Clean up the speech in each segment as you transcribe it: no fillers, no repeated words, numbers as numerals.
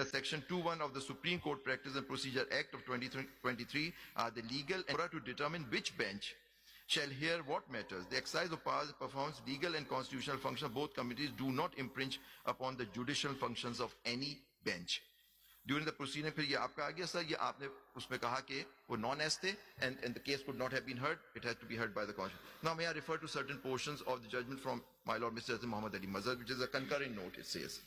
under Section 2(1) of the Supreme Court Practice and Procedure Act of 2023 are the legal and to determine which bench shall hear what matters. The exercise of powers performs legal and constitutional functions of both committees do not impinge upon the judicial functions of any bench. During the proceeding, پھر یہ آپ کا آگیا سر, یہ آپ نے اس میں کہا کہ وہ non-S تھے and the case could not have been heard, it had to be heard by the Constitution. Now may I refer to certain portions of the judgment from my Lord Mr. Azim Muhammad Ali Mazhar, which is a concurring note, it says.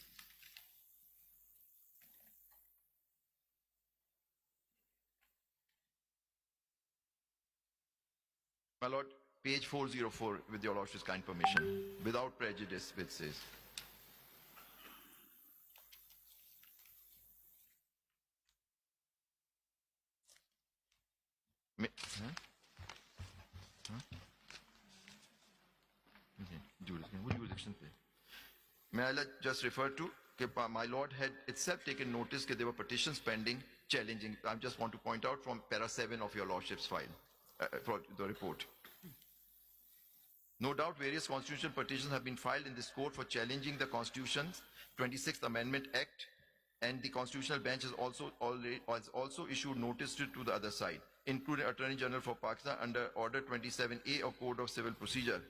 My Lord, page 404, with your Lordship's kind permission, without prejudice, which says. May I just refer to, my Lord had itself taken notice that there were petitions pending challenging. I just want to point out from para 7 of your Lordship's file, for the report. No doubt various constitutional petitions have been filed in this court for challenging the Constitution's 26th Amendment Act, and the Constitutional Bench has also issued notice to the other side, including Attorney General for Pakistan under Order 27A of Code of Civil Procedure.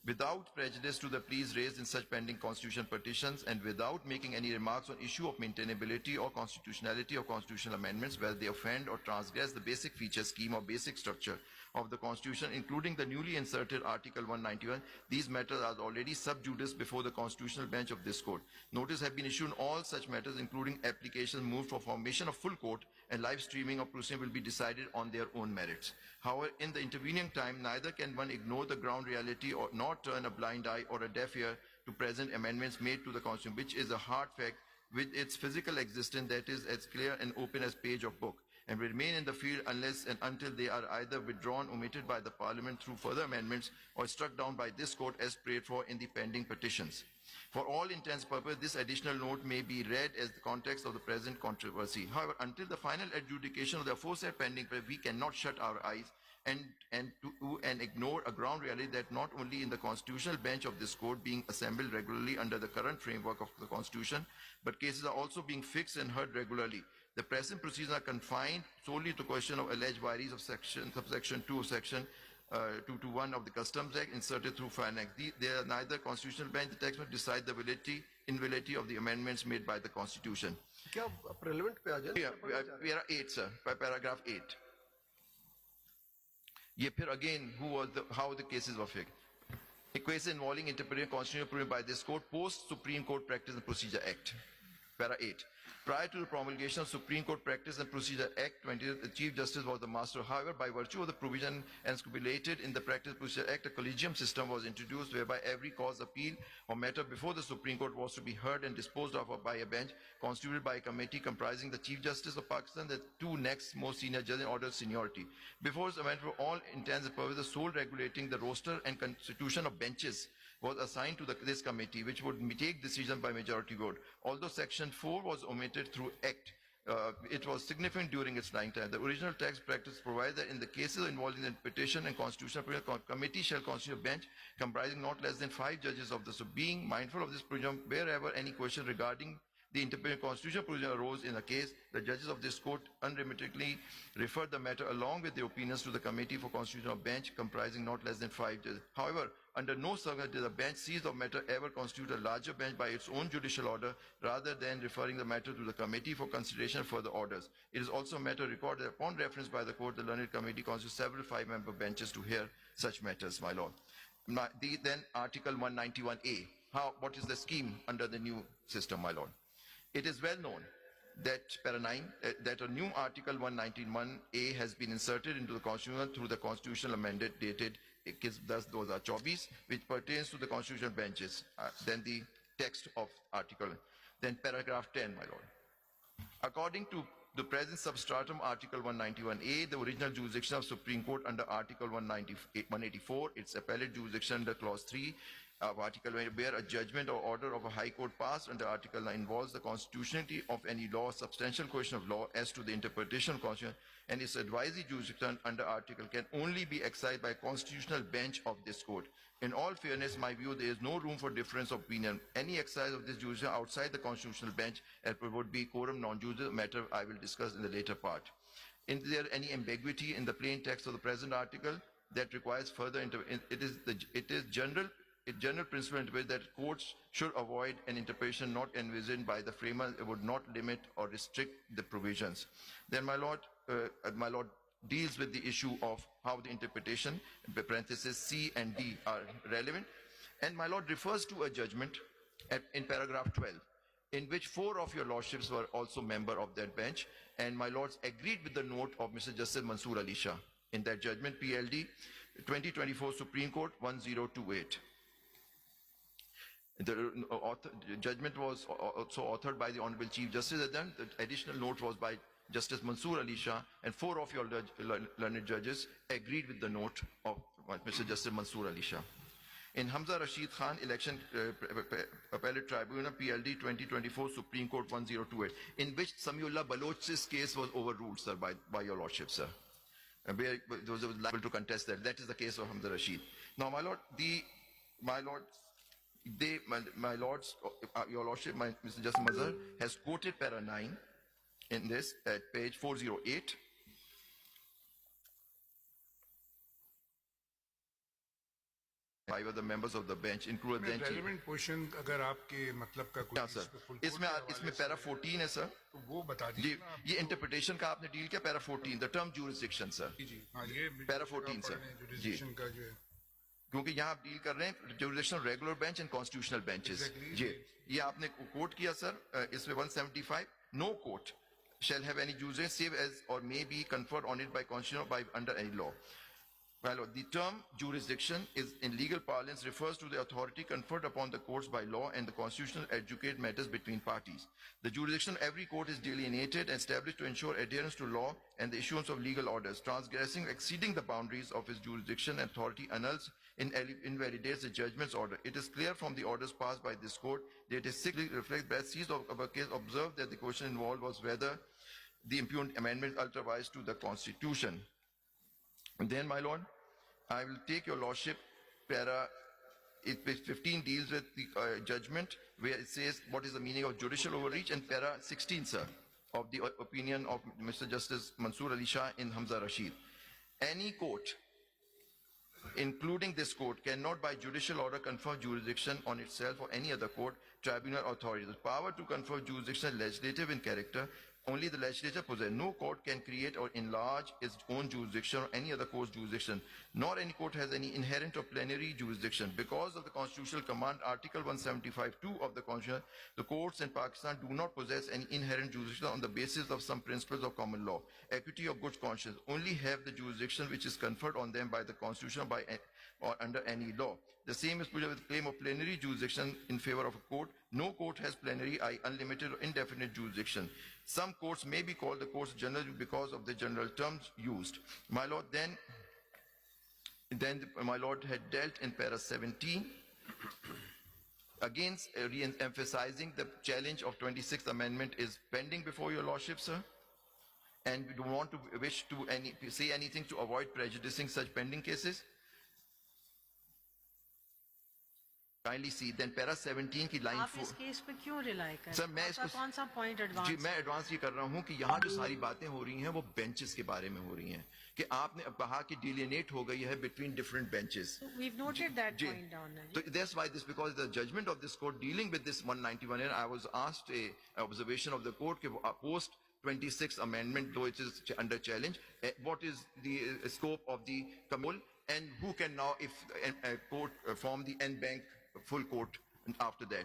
Without prejudice to the pleas raised in such pending constitutional petitions and without making any remarks on issue of maintainability or constitutionality of constitutional amendments, whether they offend or transgress the basic feature, scheme or basic structure of the Constitution, including the newly inserted Article 191, these matters are already sub judice before the Constitutional Bench of this court. Notice have been issued on all such matters, including applications moved for formation of full court, and live streaming of proceedings will be decided on their own merits. However, in the intervening time, neither can one ignore the ground reality or not turn a blind eye or a deaf ear to present amendments made to the Constitution, which is a hard fact with its physical existence that is as clear and open as page of book, and will remain in the field unless and until they are either withdrawn, omitted by the Parliament through further amendments, or struck down by this court as prayed for in the pending petitions. For all intents and purposes, this additional note may be read as the context of the present controversy. However, until the final adjudication of the aforesaid pending, we cannot shut our eyes and ignore a ground reality that not only in the constitutional bench of this court being assembled regularly under the current framework of the Constitution, but cases are also being fixed and heard regularly. The present proceedings are confined solely to question of alleged violations of subsection 2 of section 221 of the Customs Act inserted through Finance. They are neither constitutional bench, the text must decide the invalidity of the amendments made by the Constitution. Para 8, sir, by paragraph 8. Again, how the cases were fixed. A case involving interpreting constitutional provision by this court post Supreme Court Practice and Procedure Act. Para 8. Prior to the promulgation of Supreme Court Practice and Procedure Act 20, the Chief Justice was the master. However, by virtue of the provision and stipulated in the Practice and Procedure Act, a collegium system was introduced whereby every cause, appeal or matter before the Supreme Court was to be heard and disposed of by a bench constituted by a committee comprising the Chief Justice of Pakistan, the two next most senior judges in order of seniority. Before this amendment, for all intents and purposes, the sole regulating the roster and constitution of benches was assigned to this committee, which would take decision by majority vote. Although Section 4 was omitted through Act, it was significant during its lifetime. The original text practice provides that in the cases involving the petition and constitutional committee shall constitute a bench comprising not less than 5 judges of the sub. Being mindful of this provision, wherever any question regarding the interpretation constitutional provision arose in a case, the judges of this court unremittingly referred the matter along with their opinions to the committee for constitutional bench comprising not less than 5 judges. However, under no circumstance did the bench seized of matter ever constitute a larger bench by its own judicial order rather than referring the matter to the committee for consideration of further orders. It is also a matter recorded upon reference by the court, the learned committee constitutes several 5-member benches to hear such matters, my lord. Then Article 191A. What is the scheme under the new system, my lord? It is well known that para 9, that a new Article 191A has been inserted into the Constitution through the constitutional amendment dated, thus those are chobis, which pertains to the constitutional benches. Then the text of article. Then paragraph 10, my lord. According to the present substratum Article 191A, the original jurisdiction of Supreme Court under Article 184, its appellate jurisdiction under Clause 3, of Article 9, where a judgment or order of a High Court passed under Article 9 involves the constitutionality of any law, substantial question of law as to the interpretation of Constitution, and its advisory jurisdiction under Article can only be exercised by a constitutional bench of this Court. In all fairness, my view, there is no room for difference of opinion. Any exercise of this jurisdiction outside the constitutional bench would be quorum non-judice, matter I will discuss in the later part. Is there any ambiguity in the plain text of the present article that requires further it is general principle that courts should avoid an interpretation not envisioned by the framer. It would not limit or restrict the provisions. Then my lord deals with the issue of how the interpretation, parentheses C and D, are relevant, and my lord refers to a judgment in paragraph 12, in which 4 of your lordships were also member of that bench, and my lords agreed with the note of Mr. Justice Mansoor Ali Shah in that judgment, PLD 2024 Supreme Court 1028. The judgment was also authored by the Honorable Chief Justice. Then the additional note was by Justice Mansoor Ali Shah, and 4 of your learned judges agreed with the note of Mr. Justice Mansoor Ali Shah. In Hamza Rashid Khan Election Appellate Tribunal, PLD 2024 Supreme Court 1028, in which Samiullah Baloch's case was overruled, sir, by your lordship, sir. Where those were liable to contest that. That is the case of Hamza Rashid. Now, my lord, your lordship, Mr. Justice Mazhar has quoted para 9 in this at page 408. Five of the members of the bench, including the relevant portion, अगर आपके मतलब का कोई इसमें para 14 है sir, तो वो बता जी, ये interpretation का आपने डील किया para 14, the term jurisdiction sir, जी हाँ ये para 14 sir, jurisdiction का जो है, क्योंकि यहाँ आप डील कर रहे हैं jurisdictional regular bench and constitutional benches. जी, ये आपने कोट किया सर, इसमें 175, no court shall have any jurisdiction save as or may be conferred on it by constitution or by under any law. Well, the term jurisdiction is in legal parlance refers to the authority conferred upon the courts by law and the constitutional adjudicate matters between parties. The jurisdiction of every court is delineated and established to ensure adherence to law and the issuance of legal orders. Transgressing, exceeding the boundaries of its jurisdiction and authority annuls invalidates the judgment's order. It is clear from the orders passed by this court that it is strictly reflects that seized of a case observed that the question involved was whether the impugned amendment ultravies to the Constitution. And then, my lord, I will take your lordship para 15 deals with the judgment where it says what is the meaning of judicial overreach, and para 16, sir, of the opinion of Mr. Justice Mansoor Ali Shah in Hamza Rashid. Any court, including this court, cannot by judicial order confer jurisdiction on itself or any other court, tribunal, or authority. The power to confer jurisdiction is legislative in character. Only the legislature possesses. No court can create or enlarge its own jurisdiction or any other court's jurisdiction, nor any court has any inherent or plenary jurisdiction. Because of the constitutional command, Article 175(2) of the Constitution, the courts in Pakistan do not possess any inherent jurisdiction on the basis of some principles of common law, equity, or good conscience. Only have the jurisdiction which is conferred on them by the Constitution or under any law. The same is put with claim of plenary jurisdiction in favor of a court. No court has plenary, unlimited, or indefinite jurisdiction. Some courts may be called the courts general because of the general terms used. My lord, then my lord had dealt in para 17 against re-emphasizing the challenge of 26th Amendment is pending before your lordship, sir, and we don't want to wish to say anything to avoid prejudicing such pending cases. Kindly see, then para 17 की line 4. आप इस case पे क्यों rely कर? Sir मैं इसको कौन सा पॉइंट एडवांस? जी मैं एडवांस ये कर रहा हूँ कि यहाँ जो सारी बातें हो रही हैं वो बेंचेस के बारे में हो रही हैं कि आपने अब कहा कि डिलिनेट हो गई है between different benches. We've noted that point down. So that's why this, because the judgment of this court dealing with this 191, and I was asked a observation of the court post 26th Amendment, though it is under challenge, what is the scope of the Kamul, and who can now, if a court form the en banc full court after that.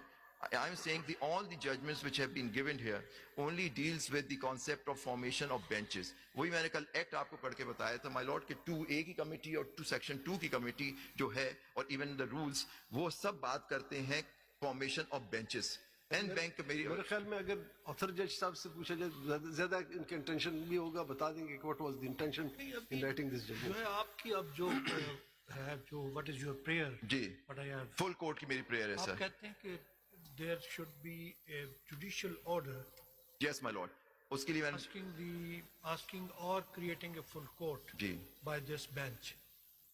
I'm saying all the judgments which have been given here only deals with the concept of formation of benches. वही मैंने कल act आपको पढ़ के बताया था, my lord, कि 2A की कमेटी और section 2 की कमेटी जो है और even the rules, वो सब बात करते हैं formation of benches. And bank मेरे ख्याल में अगर ऑथर जज साहब से पूछा जाए ज्यादा इनका इंटेंशन भी होगा, बता देंगे कि what was the intention in writing this judgment. जो है आपकी अब जो have جو what is your prayer جی what I have full court کی میری پریئر ہے آپ سر. کہتے ہیں کہ there should be a judicial order yes my lord. اس کے لیے میں asking or creating a full court G by this bench.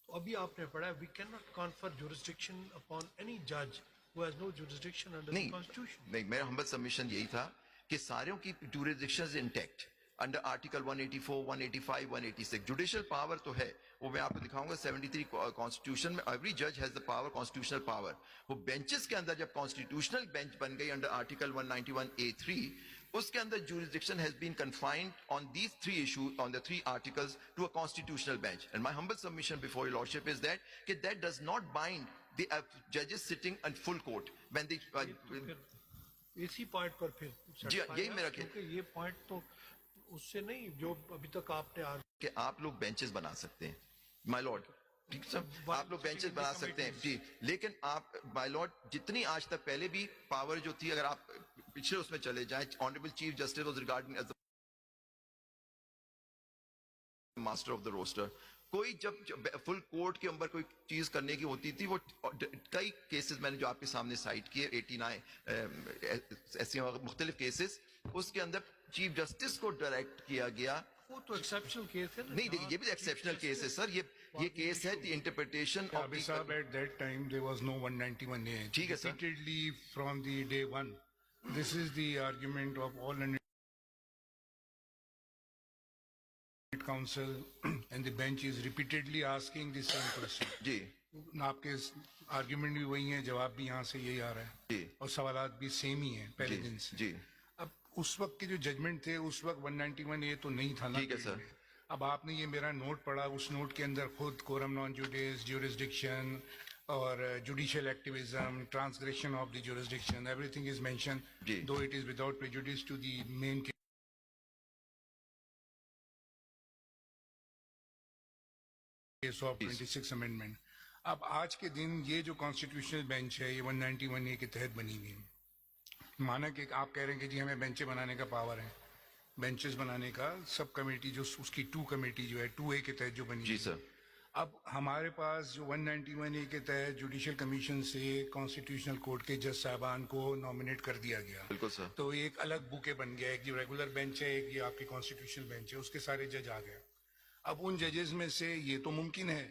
تو ابھی آپ نے پڑھا we cannot confer jurisdiction upon any judge who has no jurisdiction under the نہیں constitution. نہیں میرا ہمبل سبمیشن یہی تھا کہ ساروں کی jurisdiction intact under article 184 185 186 judicial power تو ہے وہ میں آپ کو دکھاؤں گا 73 کانسٹیٹیوشن میں ایوری جج has the power constitutional power. وہ بینچز کے اندر جب کانسٹیٹیوشنل بینچ بن گئی انڈر آرٹیکل 191A3 اس کے اندر jurisdiction has been confined on these three issues on the three articles to a constitutional bench, and my humble submission before your lordship is that does not bind the judges sitting in full court when they اسی point پر پھر جی یہی میرا کیونکہ یہ point تو اس سے نہیں جو ابھی تک آپ نے کہ آپ لوگ بینچز بنا سکتے ہیں مائی لارڈ. ٹھیک سر آپ لوگ بینچز بنا سکتے ہیں جی لیکن آپ مائی لارڈ جتنی آج تک پہلے بھی پاور جو تھی اگر آپ پچھلے اس میں چلے جائیں honourable chief justice was regarding as master of the roster. کوئی جب فل کورٹ کے اندر کوئی چیز کرنے کی ہوتی تھی وہ کئی کیسز میں نے جو آپ کے سامنے سائٹ کیے 89 ایسے مختلف کیسز اس کے اندر چیف جسٹس کو ڈائریکٹ کیا گیا. وہ تو ایکسیپشنل کیس ہے نہیں دیکھیے یہ بھی ایکسیپشنل کیس ہے سر. یہ کیس ہے the interpretation of Abhi Saab, at that time there was no 191A. ٹھیک ہے سر. Repeatedly from the day one, this is the argument of all learned counsel and the bench is repeatedly asking the same question. جی آپ کے argument بھی وہی ہیں جواب بھی یہاں سے یہی آ رہا ہے جی اور سوالات بھی سیم ہی ہیں پہلے دن سے. جی اب اس وقت کے جو ججمنٹ تھے اس وقت 191A تو نہیں تھا نا. ٹھیک ہے سر. اب آپ نے یہ میرا نوٹ پڑھا اس نوٹ کے اندر خود کورم نان جوڈیس جیورسڈکشن اور judicial activism transgression of the jurisdiction everything is mention ji though it is without prejudice to the main case of 26 amendment. اب آج کے دن یہ جو کانسٹیٹیوشنل بینچ ہے یہ 191A کے تحت بنی ہوئی ہے. مانا کہ آپ کہہ رہے ہیں کہ جی ہمیں بینچیں بنانے کا پاور ہے بینچز بنانے کا سب کمیٹی جو اس کی 2 کمیٹی جو ہے 2A کے تحت جو بنی جی سر. اب ہمارے پاس جو 191A کے تحت جوڈیشل کمیشن سے کانسٹیٹیوشنل کورٹ کے جج صاحبان کو نامنیٹ کر دیا گیا. بالکل سر. تو ایک الگ بوکے بن گیا ایک جو ریگولر بینچ ہے ایک یہ آپ کی کانسٹیٹیوشنل بینچ ہے اس کے سارے جج آ گئے. اب ان ججز میں سے یہ تو ممکن ہے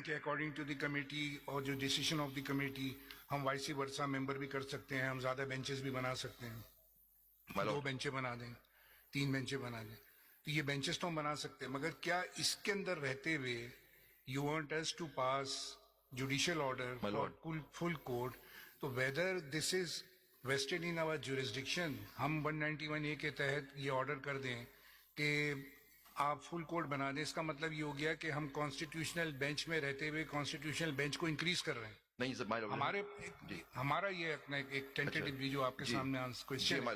کہ اکارڈنگ ٹو دی کمیٹی اور جو ڈیسیشن آف دی کمیٹی ہم وائسی ورثہ ممبر بھی کر سکتے ہیں ہم زیادہ بینچز بھی بنا سکتے ہیں 2 بینچیں بنا دیں 3 بینچیں بنا دیں. تو یہ بینچز تو ہم بنا سکتے ہیں مگر کیا اس کے اندر رہتے ہوئے you want us to pass judicial order for full court تو whether this is vested in our jurisdiction ہم 191A کے تحت یہ آرڈر کر دیں کہ آپ فل کورٹ بنا دیں اس کا مطلب یہ ہو گیا کہ ہم کانسٹیٹیوشنل بینچ میں رہتے ہوئے کانسٹیٹیوشنل بینچ کو انکریز کر رہے ہیں. نہیں سر ہمارا یہ اپنا ایک ٹینٹیٹو بھی جو آپ کے سامنے کوشچن ہے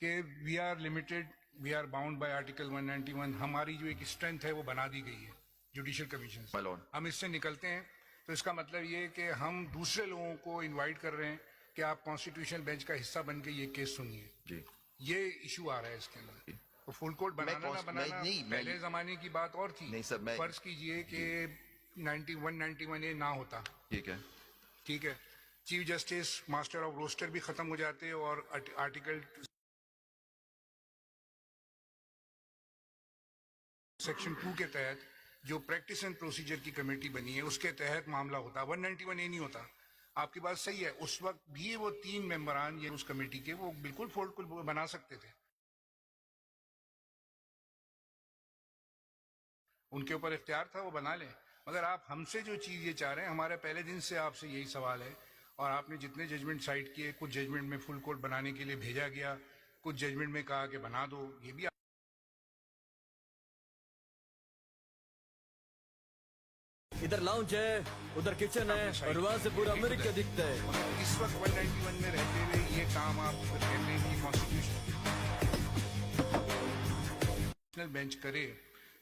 کہ we are limited we are bound by article 191 ہماری جو ایک اسٹرینتھ ہے وہ بنا دی گئی ہے جوڈیشل کمیشن سے. ہم اس سے نکلتے ہیں تو اس کا مطلب یہ ہے کہ ہم دوسرے لوگوں کو انوائٹ کر رہے ہیں کہ آپ کانسٹیٹیوشنل بینچ کا حصہ بن کے یہ کیس سنیے. یہ ایشو آ رہا ہے اس کے اندر. تو فل کورٹ بنانا نہ بنانا پہلے زمانے کی بات اور تھی. فرض کیجئے کہ 191A نہ ہوتا ٹھیک ہے chief justice master of roster بھی ختم ہو جاتے اور آرٹیکل سیکشن 2 کے تحت جو پریکٹس اینڈ پروسیجر کی کمیٹی بنی ہے اس کے تحت معاملہ ہوتا 191A نہیں ہوتا. آپ کی بات صحیح ہے اس وقت بھی وہ 3 ممبران یہ اس کمیٹی کے وہ بالکل فولڈ کو بنا سکتے تھے ان کے اوپر اختیار تھا وہ بنا لیں. مگر آپ ہم سے جو چیز یہ چاہ رہے ہیں ہمارے پہلے دن سے آپ سے یہی سوال ہے اور آپ نے جتنے ججمنٹ سائٹ کیے کچھ ججمنٹ میں فل کورٹ بنانے کے لیے بھیجا گیا کچھ ججمنٹ میں کہا کہ بنا دو. یہ بھی ادھر لاؤنج ہے ادھر کچن ہے اور وہاں سے پورا امریکہ دکھتا ہے. اس وقت 191 میں رہتے ہوئے یہ کام آپ کہتے ہیں کہ کانسٹیٹیوشنل بینچ کرے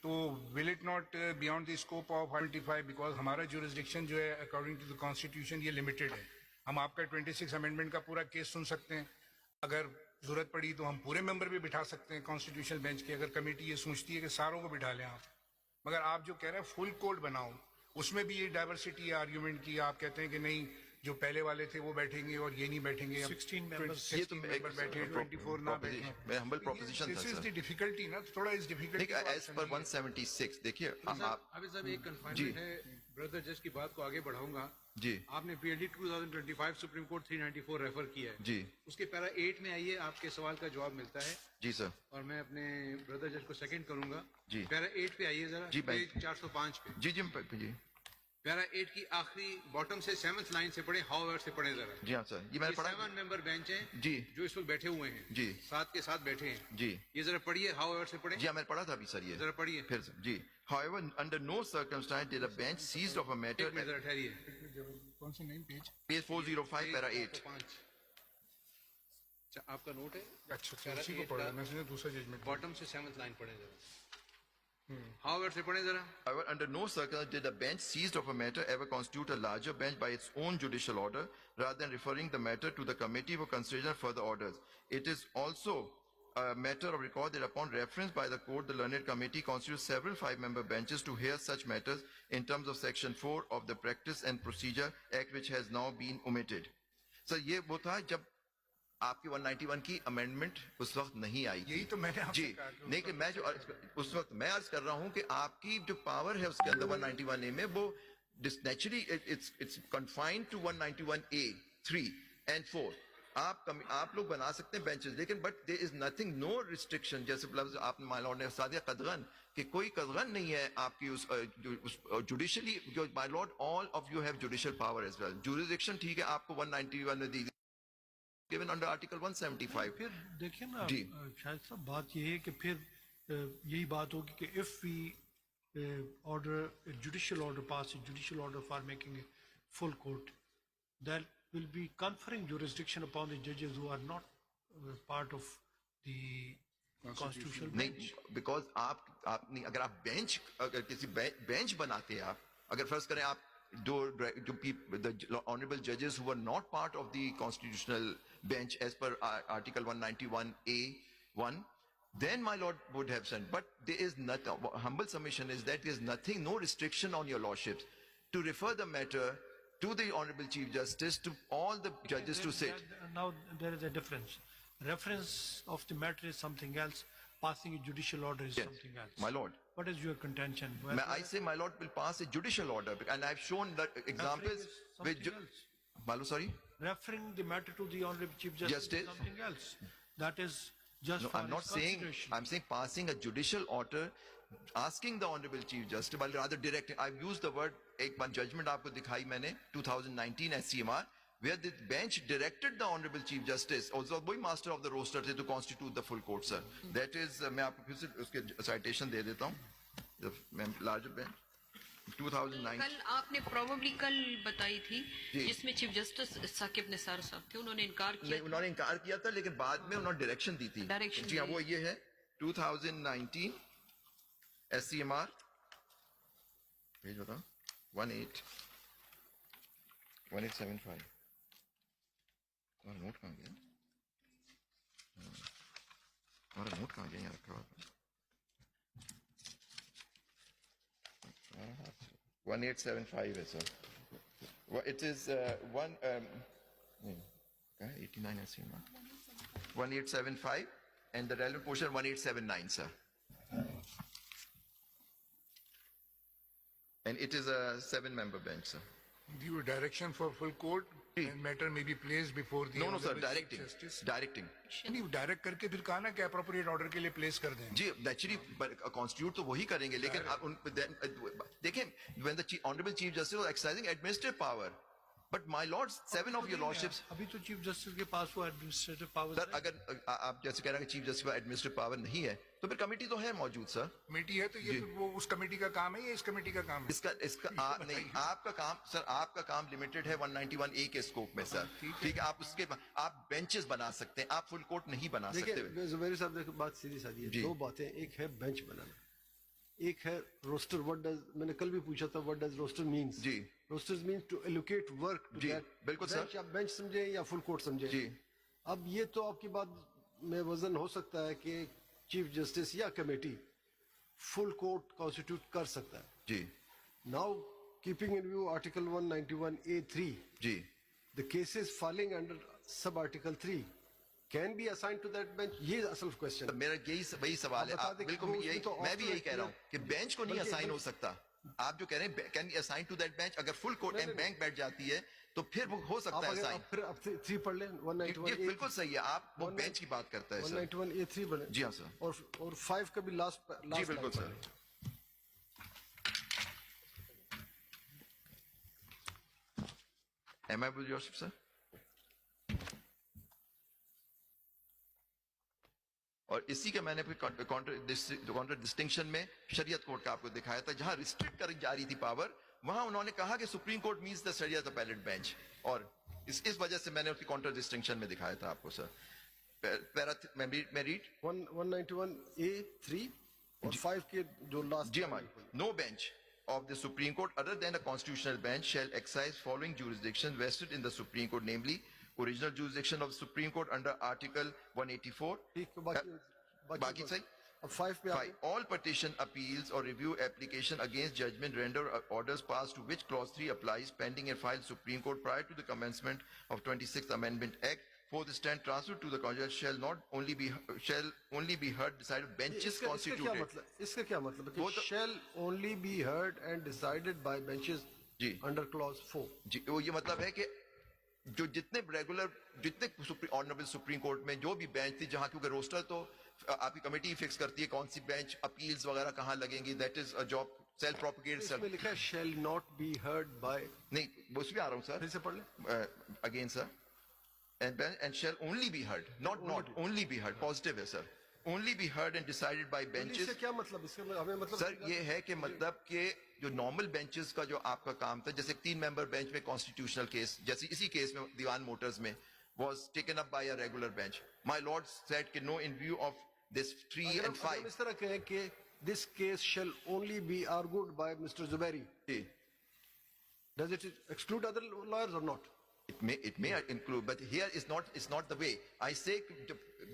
تو will it not beyond the scope of 25 because ہمارا جورسڈکشن جو ہے اکارڈنگ ٹو دی کانسٹیٹیوشن یہ لمیٹڈ ہے. ہم آپ کا 26 امینڈمنٹ کا پورا کیس سن سکتے ہیں اگر ضرورت پڑی تو ہم پورے ممبر بھی بٹھا سکتے ہیں کانسٹیٹیوشنل بینچ کے اگر کمیٹی یہ سوچتی ہے کہ ساروں کو بٹھا لیں آپ. مگر آپ جو کہہ رہے ہیں فل کورٹ بناؤ اس میں بھی یہ ڈائیورسٹی آرگیومنٹ کی آپ کہتے ہیں کہ نہیں جو پہلے والے تھے وہ بیٹھیں گے اور یہ نہیں بیٹھیں گے 16 members. 16 member بیٹھے 24 نہ بیٹھیں میں ہمبل پروپوزیشن دس تھا از سر دی ڈیفیکلٹی نا تھوڑا اس ڈیفیکلٹی ایز پر 176 دیکھیے آپ ابھی صاحب ایک کنفائنمنٹ ہے بردر جج کی بات کو آگے بڑھاؤں گا. جی آپ نے P L D 2025 supreme court 394 refer کیا ہے. جی اس کے پیرا 8 میں آئیے آپ کے سوال کا جواب ملتا ہے. جی سر اور میں اپنے بردر جج کو سیکنڈ کروں گا. جی. پیرا 8 پہ آئیے ذرا. جی بھائی. پیج 405 پہ. جی جی پیرا 8 کی آخری باٹم سے 7th لائن سے پڑھیں, ہاؤ ایور سے پڑھیں ذرا. جی ہاں سر یہ میں نے پڑھا 7 ممبر بینچ ہیں جی جو اس وقت بیٹھے ہوئے ہیں. جی. ساتھ کے ساتھ بیٹھے ہیں. جی یہ ذرا پڑھیے, ہاؤ ایور سے پڑھیں. جی ہاں میں نے پڑھا تھا ابھی سر یہ ذرا پڑھیے. پھر سے جی however under no circumstance did a bench seized of a matter ایک منٹ ذرا ٹھہریے. کون سے نئی پیج page 405 para 8 اچھا آپ کا نوٹ ہے. اچھا اسی کو پڑھا میں نے دوسرا ججمنٹ باٹم سے 7th لائن پڑھیں ذرا. ہاؤ ایور سے پڑھیں ذرا. However, under no circumstance did a bench seized of a matter ever constitute a larger bench by its own judicial order, rather than referring the matter to the committee for consideration of further orders. It is also a matter of record that upon reference by the court, the learned committee constitutes several 5-member benches to hear such matters in terms of Section 4 of the Practice and Procedure Act, which has now been omitted. So, یہ وہ تھا جب آپ کی 191 کی amendment اس وقت نہیں آئی یہی تو میں نے آپ جی سے کہا کہ نہیں کہ میں جو اس وقت میں عرض کر رہا ہوں کہ آپ کی جو پاور ہے اس کے اندر 191 اے میں وہ naturally it's confined to 191 A 3 and 4 آپ لوگ بنا سکتے ہیں بینچز لیکن but there is nothing no restriction جیسے لفظ آپ نے مائی لارڈ نے سادہ قدغن کہ کوئی قدغن نہیں ہے آپ کی اس جوڈیشلی جو my lord all of you have judicial power as well jurisdiction ٹھیک ہے آپ کو 191 میں دی given under article 175 پھر دیکھیں نا جی. شاید صاحب بات یہ ہے کہ پھر یہی بات ہوگی کہ if we order a judicial order pass a judicial order for making a full court that will be conferring jurisdiction upon the judges who are not part of the constitutional bench. نہیں because آپ نہیں اگر آپ bench اگر کسی bench بناتے ہیں آپ اگر فرض کریں آپ جو honorable judges who were not part of the constitutional bench as per article 191A1 then my lord would have sent but there is not humble submission is that there is nothing no restriction on your lordships to refer the matter to the honorable chief justice to all the judges to sit. Now there is a difference. Reference of the matter is something else. Passing a judicial order is Yes, something else. my lord. What is your contention? I say my lord will pass a judicial order and I've shown that examples something with else. Malu sorry Referring the matter to the honorable chief justice Justice. is something else. That is just no for I'm his not saying consideration. I'm saying passing a judicial order asking the honorable chief justice but rather directing I've used the word ek one judgment aapko dikhai maine 2019 SCMR where the bench directed the honorable chief justice also boy master of the roster to constitute the full court sir that is main aapko phir se uske citation de deta hu the larger bench 2009 کل آپ نے probably کل بتائی تھی جی. جس میں chief justice Saqib Nisar صاحب تھے انہوں نے انکار کیا نہیں انہوں نے انکار کیا تھا لیکن بعد میں انہوں نے ڈائریکشن دی تھی Direction جی ہاں دی. وہ یہ ہے 2019 SCMR پیج بتا 1875 اور نوٹ کہاں گیا ہمارا نوٹ کہاں گیا یہاں رکھا ہوا 1875 ہے سر it is 89 SCMR 1875 and the relevant portion 1879 sir and it is a 7-member bench sir give a direction for full court and matter may be placed before the no sir honorable chief directing justice. directing نہیں direct کر کے پھر کہا نا کہ appropriate order کے لیے place کر دیں جی نیچرلی کانسٹیٹیوٹ تو وہی کریں گے لیکن دیکھیں when the honorable chief justice was exercising administrative power but my lords 7 of your lordships ابھی تو چیف جسٹس کے پاس وہ ایڈمنسٹریٹو پاور سر اگر آپ جیسے کہہ رہے ہیں کہ چیف جسٹس کا ایڈمنسٹریٹو پاور نہیں ہے تو پھر کمیٹی تو ہے موجود سر کمیٹی ہے تو یہ پھر وہ اس کمیٹی کا کام ہے یا اس کمیٹی کا کام ہے اس کا نہیں آپ کا کام سر آپ کا کام لمیٹڈ ہے 191 اے کے اسکوپ میں سر ٹھیک ہے آپ اس کے آپ بینچز بنا سکتے ہیں آپ فل کورٹ نہیں بنا سکتے دیکھیں زبیر صاحب دیکھو بات سیدھی سادھی ہے دو باتیں ایک ہے بینچ بنانا ایک ہے روسٹر وٹ ڈز میں نے کل بھی پوچھا تھا what does roster means ji roster means to allocate work ji بالکل سر آپ بینچ سمجھیں یا فل کورٹ سمجھیں جی اب یہ تو آپ کی بات میں وزن ہو سکتا ہے کہ چیف جسٹس یا کمیٹی فل کورٹ کانسٹیٹیوٹ کر سکتا ہے ji now keeping in view Article 191A3, ji the cases falling under sub-Article 3 can be assigned to that bench. ये असल question तो है. मेरा यही वही सवाल है आप बता आप दें कि बिल्कुल वो यही उसमें तो मैं भी यही कह रहा हूँ कि बेंच को नहीं बल्कि- असाइन हो सकता आप जो कह रहे हैं can be assign to that bench अगर फुल कोर्ट एंड बैंक बैठ जाती है तो फिर वो हो आप सकता है अगर असाइन आप फिर अब 3 पढ़ लें, ये 191A, बिल्कुल सही है आप वो बेंच की बात करता है सर 191A3 बने. जी हाँ, सर. और 5 का भी लास्ट जी बिल्कुल sir Am I with Joseph, sir? और इसी के मैंने काउंटर डिस्टिंक्शन में शरीयत कोर्ट का आपको दिखाया था जहां रिस्ट्रिक्ट कर जा रही थी पावर वहां उन्होंने कहा कि सुप्रीम कोर्ट मींस द शरीयत अपीलेट बेंच और इस वजह से मैंने उसकी काउंटर डिस्टिंक्शन में दिखाया था आपको सर मैं रीड 191A3 और 5 के जो last GMI. No bench of the Supreme Court other than a constitutional bench shall exercise following jurisdiction vested in the Supreme Court, namely original jurisdiction of the Supreme Court under Article 184. ठीक है, बाकी सही? अब 5 पे आ Five, all petition appeals or review application against judgment render orders passed to which clause 3 applies pending and filed Supreme Court prior to the commencement of 26th Amendment Act. For the stand transferred to the Congress shall only be heard decided benches इसका क्या constituted. मतलब? इसका क्या मतलब है वो कि तो- shall only be heard and decided by benches ji. under clause 4. जी वो ये मतलब है कि जो जितने ऑनरेबल सुप्रीम कोर्ट में जो भी बेंच थी जहां क्योंकि रोस्टर तो आपकी कमेटी फिक्स करती है कौन सी बेंच अपील्स वगैरह कहां लगेंगी that is a job self propagated इसमें लिखा है shall not be heard by. नहीं वो उसमें आ रहा हूं फिर सर से पढ़ ले. Again sir and shall only be heard not only be heard positive है sir only be heard and decided by benches इससे क्या मतलब? इससे हमें मतलब सर ये है कि मतलब कि जो नॉर्मल बेंचेस का जो आपका काम था जैसे 3 मेंबर बेंच में कॉन्स्टिट्यूशनल केस जैसे इसी केस में दीवान मोटर्स में was taken up by a regular bench. My lord said कि no in view of this 3 अगर and हम 5 इस तरह कहें कि this case shall only be argued by Mr. Zubairi, ji, does it exclude other lawyers or not? it may include but here is not the way I say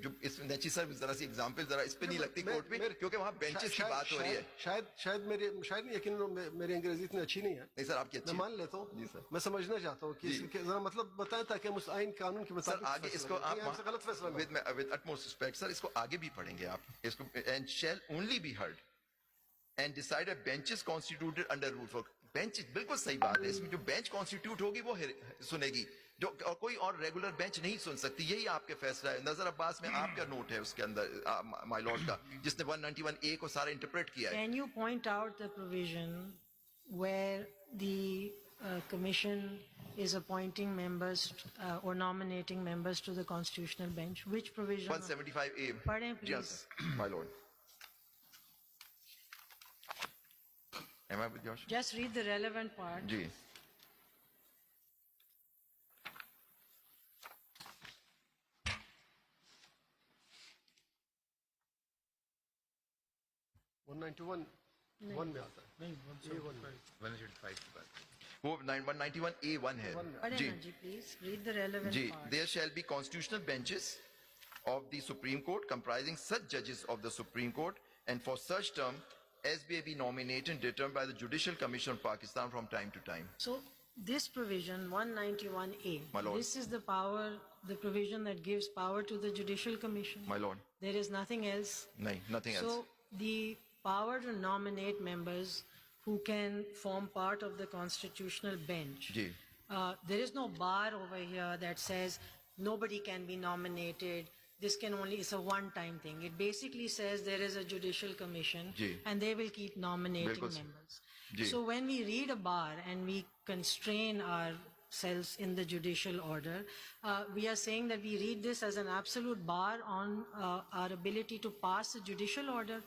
जो इस नची sir जरा सी एग्जांपल जरा इस पे नहीं लगती कोर्ट में क्योंकि वहां बेंचेस की बात हो रही है शायद नहीं यकीन मेरी अंग्रेजी इतनी अच्छी नहीं है. नहीं सर आपकी मैं अच्छी मान लेता जी हूँ. सर. मैं समझना चाहता हूँ कि इसके जरा मतलब बताएं ताकि हम उस आइन कानून के सर मुताबिक आगे फैसला इसको करें. आप कहीं हमसे गलत फैसला ना हो. विद utmost रिस्पेक्ट सर इसको आगे भी पढ़ेंगे आप इसको and shall only be heard and decided benches constituted under rule for bench बिल्कुल सही बात है इसमें जो बेंच कॉन्स्टिट्यूट होगी वो सुनेगी जो और कोई और रेगुलर बेंच नहीं सुन सकती यही आपके फैसला है नजर अब्बास में आपका नोट है उसके अंदर माय लॉर्ड का जिसने 191A को सारा इंटरप्रेट किया है Can you point out the provision where the commission is appointing members or nominating members to the constitutional bench? Which provision? 175A Pardon, please. yes my lord am I with Josh Just read the relevant part. जी 191 1 में आता है. नहीं 175 वो 191A1 है Pardon, ji Anji, please read the relevant G. part. There shall be constitutional benches of the Supreme Court comprising such judges of the Supreme Court and for such term as may be nominated and determined by the Judicial Commission of Pakistan from time to time. So this provision, 191A, My lord. this is the power, the provision that gives power to the Judicial Commission. My lord. There is nothing else. No, nothing else. So the power to nominate members who can form part of the constitutional bench. Ji. There is no bar over here that says nobody can be nominated. This can only, it's a one-time thing. It basically says there is a judicial commission Ji. and they will keep nominating Bilkul, sir. members. Ji. So when we read a bar and we constrain ourselves in the judicial order, we are saying that we read this as an absolute bar on our ability to pass a judicial order.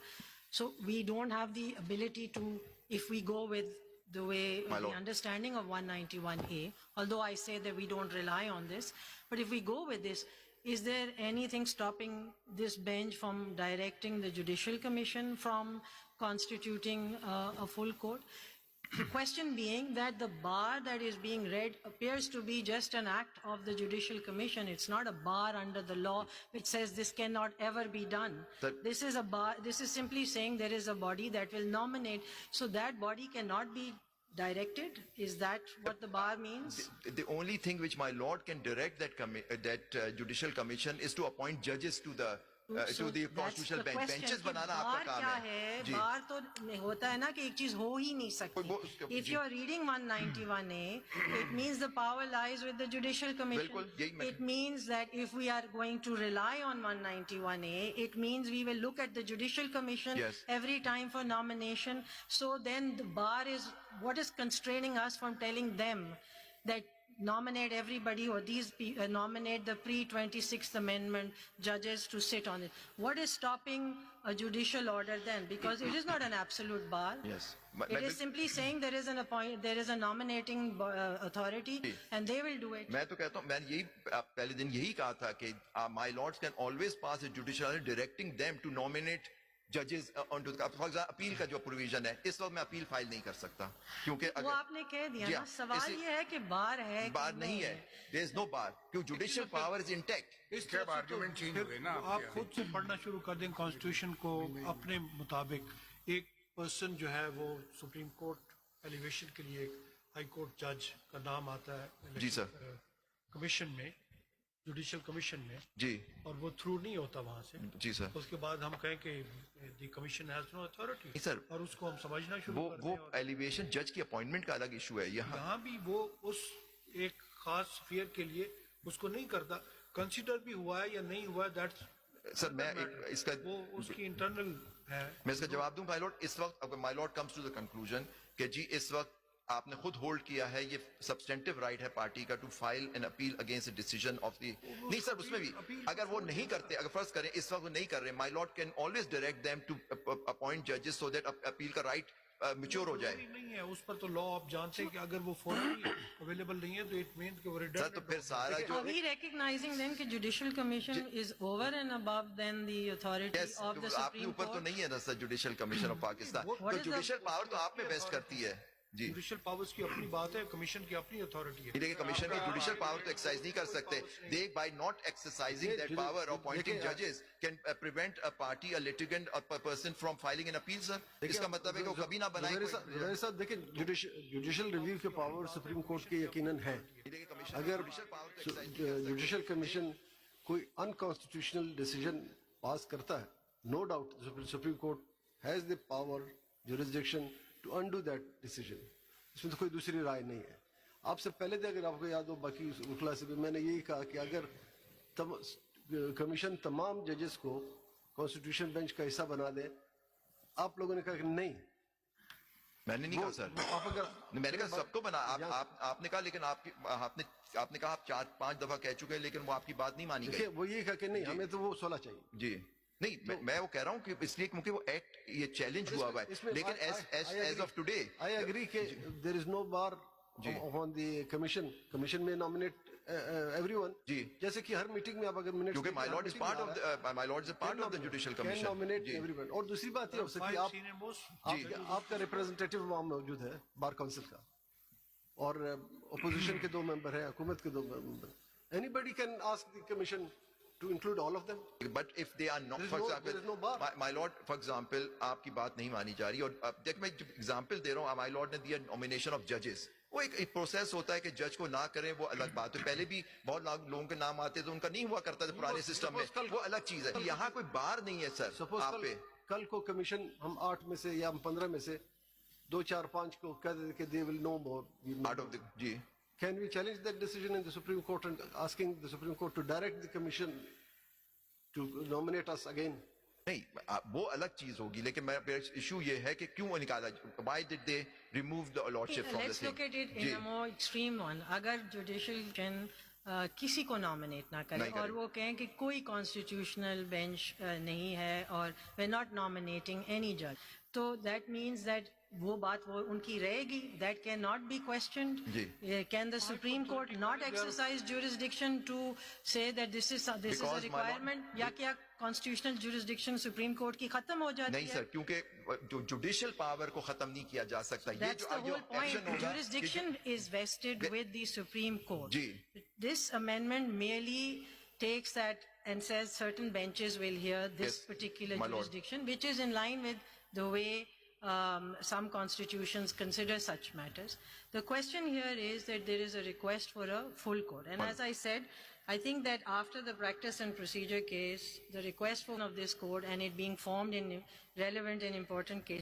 So we don't have the ability to, if we go with the way, My the lord. understanding of 191A, although I say that we don't rely on this, but if we go with this, is there anything stopping this bench from directing the Judicial Commission from constituting a full court? The question being that the bar that is being read appears to be just an act of the Judicial Commission. It's not a bar under the law which says this cannot ever be done. This is a bar, this is simply saying there is a body that will nominate, so that body cannot be directed? Is that what the bar means? The only thing which my lord can direct that judicial commission is to appoint judges to the So to the that's constitutional the bench. question Benches कि बनाना बार आपका क्या काम है है? जी बार तो होता है ना कि एक चीज हो ही नहीं सकती. If you are reading 191A, it means the power lies with the judicial commission. बिल्कुल, यही मैं- It means that if we are going to rely on 191A, it means we will look at the judicial commission Yes. every time for nomination. So then the bar is what is constraining us from telling them that nominate everybody or nominate the pre-26th Amendment judges to sit on it. What is stopping a judicial order then? Because it is not an absolute bar. Yes. It is simply saying there is a nominating authority and they will do it. मैं तो कहता हूँ मैंने यही पहले दिन यही कहा था कि my lords can always pass a judicial order directing them to nominate judges onto the for example appeal का जो provision है इस वक्त मैं appeal फाइल नहीं कर सकता क्योंकि वो आपने कह दिया जी ना. हाँ, सवाल ये है कि बार है कि बार नहीं है there is no bar क्यों judicial power is intact. इस तरह आर्गुमेंट चेंज हो गए ना आप खुद से पढ़ना शुरू कर दें कॉन्स्टिट्यूशन को अपने मुताबिक. एक पर्सन जो है वो सुप्रीम कोर्ट एलिवेशन के लिए एक हाई कोर्ट जज का नाम आता है जी सर. कमीशन में, जुडिशियल कमीशन में, जी और वो थ्रू नहीं होता वहां से. जी सर. उसके बाद हम कहें कि the commission has no authority. नहीं सर. और उसको हम समझना शुरू वो करते हैं. और एलिवेशन जज की अपॉइंटमेंट का अलग इशू है यहाँ यहाँ भी वो उस एक खास फेयर के लिए उसको नहीं करता. कंसिडर भी हुआ है या नहीं हुआ है दैट्स सर मैं एक इसका वो उसकी इंटरनल है. मैं इसका जवाब दूं माय लॉर्ड. इस वक्त अगर my lord comes to the conclusion कि जी इस वक्त आपने खुद होल्ड किया है ये सब्सटेंटिव राइट है पार्टी का to file an appeal against the decision of the नहीं सर उसमें भी अगर वो नहीं करते अगर फर्ज करें इस वक्त वो नहीं कर रहे my lord can always direct them to appoint जजेस सो दैट अपील का राइट मैच्योर हो जाए. नहीं है उस पर तो लॉ आप जानते हैं कि अगर वो फॉर्मली अवेलेबल नहीं है तो इट मीन कि वो सर redundant तो फिर हो. सारा जो Are we recognizing then that judicial commission is over and above than the authority yes, of the आपके Supreme ऊपर तो Court? नहीं है ना sir judicial commission of Pakistan. What तो is the- जुडिशियल पावर तो आप में वेस्ट करती है जी. जुडिशियल पावर्स की अपनी बात है, कमीशन की अपनी अथॉरिटी है. देखिए कमीशन की जुडिशियल पावर तो एक्सरसाइज नहीं कर सकते. They by not exercising that power of appointing जजेस can prevent a party a litigant a person from filing an appeal. Sir इसका मतलब है कि वो कभी ना बनाए. मेरे साथ देखिए जुडिशियल रिव्यू के पावर सुप्रीम कोर्ट के यकीनन है. अगर जुडिशियल कमीशन कोई अनकॉन्स्टिट्यूशनल डिसीजन पास करता है no doubt supreme court has the power jurisdiction to undo that decision. इसमें तो कोई दूसरी राय नहीं है. आपसे पहले भी अगर आपको याद हो बाकी उखला से भी मैंने यही कहा कि अगर कमीशन तमाम जजेस को कॉन्स्टिट्यूशन बेंच का हिस्सा बना दे आप लोगों ने कहा कि नहीं. मैंने नहीं कहा सर. आप अगर मैंने कहा सबको बना आपने कहा लेकिन आपने कहा आप 4-5 दफा कह चुके हैं लेकिन वो आपकी बात नहीं मानी देखिए गई. वो यही कहा कि नहीं हमें तो वो 16 चाहिए. जी नहीं मैं वो कह रहा हूँ कि इसलिए क्योंकि वो एक्ट ये चैलेंज हुआ हुआ है लेकिन as of today I agree कि there is no bar on the commission में नॉमिनेट एवरीवन. जी. जैसे कि हर मीटिंग में आप अगर मिनट क्योंकि my lord is part of the judicial commission. Nominate ji. Everyone. और दूसरी बात ये हो सकती है Five आप senior most आपका रिप्रेजेंटेटिव वहां मौजूद है बार काउंसिल का और अपोजिशन के 2 मेंबर हैं हुकूमत के 2 member. Anybody can ask the commission to include all of them. But if they are not, There is for no- example, there is no bar. my lord, for example, आपकी बात नहीं मानी जा रही और अब देख मैं एग्जांपल दे रहा हूँ. my lord ने दिया नॉमिनेशन ऑफ जजेस. वो एक प्रोसेस होता है कि जज को ना करें वो अलग बात है. पहले भी बहुत लोगों के नाम आते तो उनका नहीं हुआ करता था पुराने सिस्टम में. वो अलग चीज है. यहाँ कोई बार नहीं है सर सपोज आप पे. कल को कमीशन हम 8 में से या हम 15 में से 2, 4, 5 को कह देते कि they will know more. Out of the जी. Can we challenge that decision in the Supreme Court and asking the Supreme Court to direct the Commission to nominate us again? नहीं वो अलग चीज होगी लेकिन मेरा इशू ये है कि क्यों निकाला. why did they remove the lordship from the Let's thing? look at it in a more extreme one. अगर judicial can किसी को नॉमिनेट ना करे नहीं करे. और वो कहें कि कोई कॉन्स्टिट्यूशनल बेंच नहीं है और वे नॉट नॉमिनेटिंग एनी जज तो दैट मीन्स दैट वो बात वो उनकी रहेगी. That can not be questioned. जी. Can the supreme court not exercise jurisdiction to say that this is a Because my lord- requirement या क्या कॉन्स्टिट्यूशनल jurisdiction सुप्रीम कोर्ट की खत्म हो जाती नहीं है? सर क्योंकि जो जुडिशियल पावर को खत्म नहीं किया जा सकता. ये That's the जो whole point. action होगा Jurisdiction is vested with the Supreme Court. Ji. This amendment merely takes that and says certain benches will hear this Yes, particular my lord. jurisdiction, which is in line with the way some constitutions consider such matters. The question here is that there is a request for a full court. And as I said, I think that after the practice and procedure case, the request for of this court and it being formed in relevant and important cases,